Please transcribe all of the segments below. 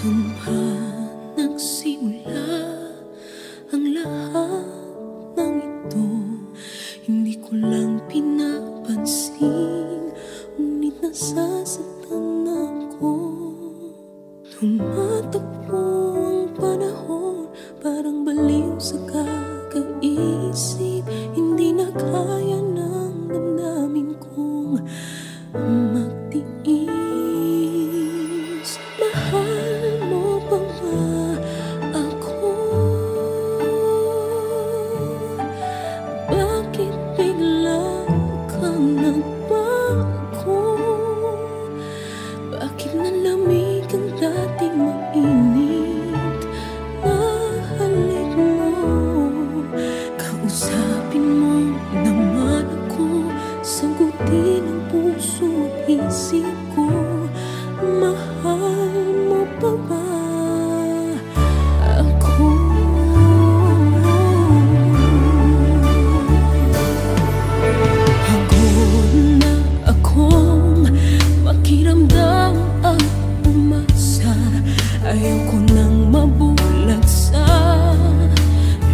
Saan ba nagsimula ang lahat ng ito? Hindi ko lang pinapansin, ngunit nasasaktan ako. Tumatakbo ang panahon, parang baliw sa kakaisip. Hindi na kaya ng damdamin kong magtiis. Mahal mo pa ba ako? Bakit bigla kang nagbago? Bakit nalamig ang dating mainit na halik mo? Kausapin mo naman ako, sagutin ang puso at isip ko. Mahal mo pa ba ako? Pagod na akong makiramdam at umasa. Ayaw ko nang mabulag sa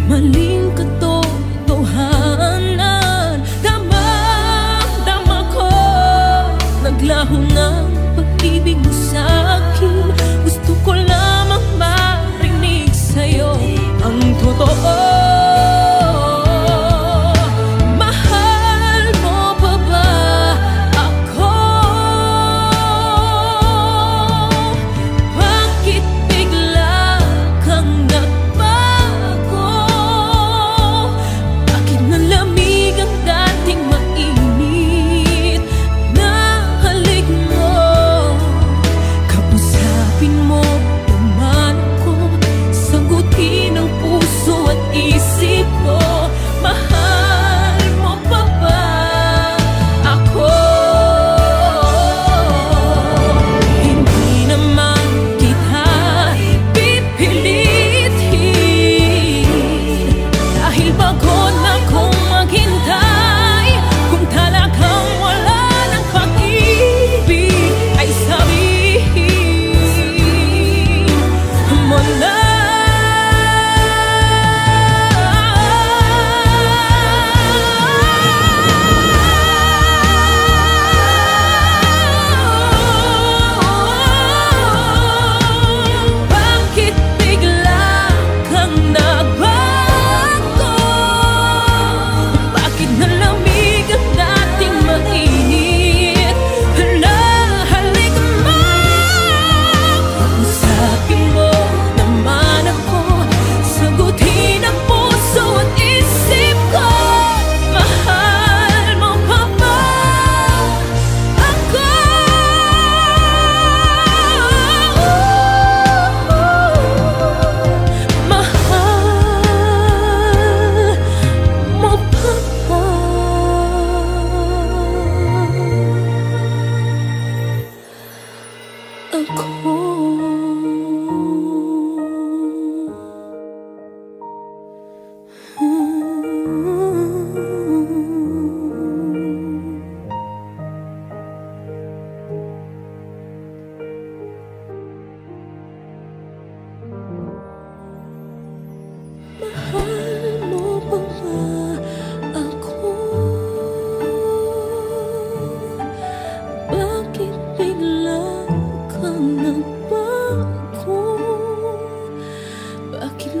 maling katotohanan. Dama ko, naglaho ng pag-ibig mo sa'kin. Gusto ko lamang marinig sa'yo ang totoo. Mahal mo pa ba ako? Bakit bigla kang nagbago? Bakit nalamig ang dating mainit na halik mo? Kausapin mo naman ako, sagutin ang puso at isip ko. Mahal mo pa ba ako? Hindi naman kita pipilitin, dahil pagod na akong maghintay. Kung talagang wala ng pag-ibig, ay sabihin mo na. Bakit bigla kang nagbago? Bakit nalamig ang dating mainit na halik mo? Kausapin mo naman ako, sagutin ang puso at isip ko. Mahal mo pa ba ako? Mahal mo pa ba ako? Mahal mo pa ba ako? Bakit bigla kang nagbago? Bakit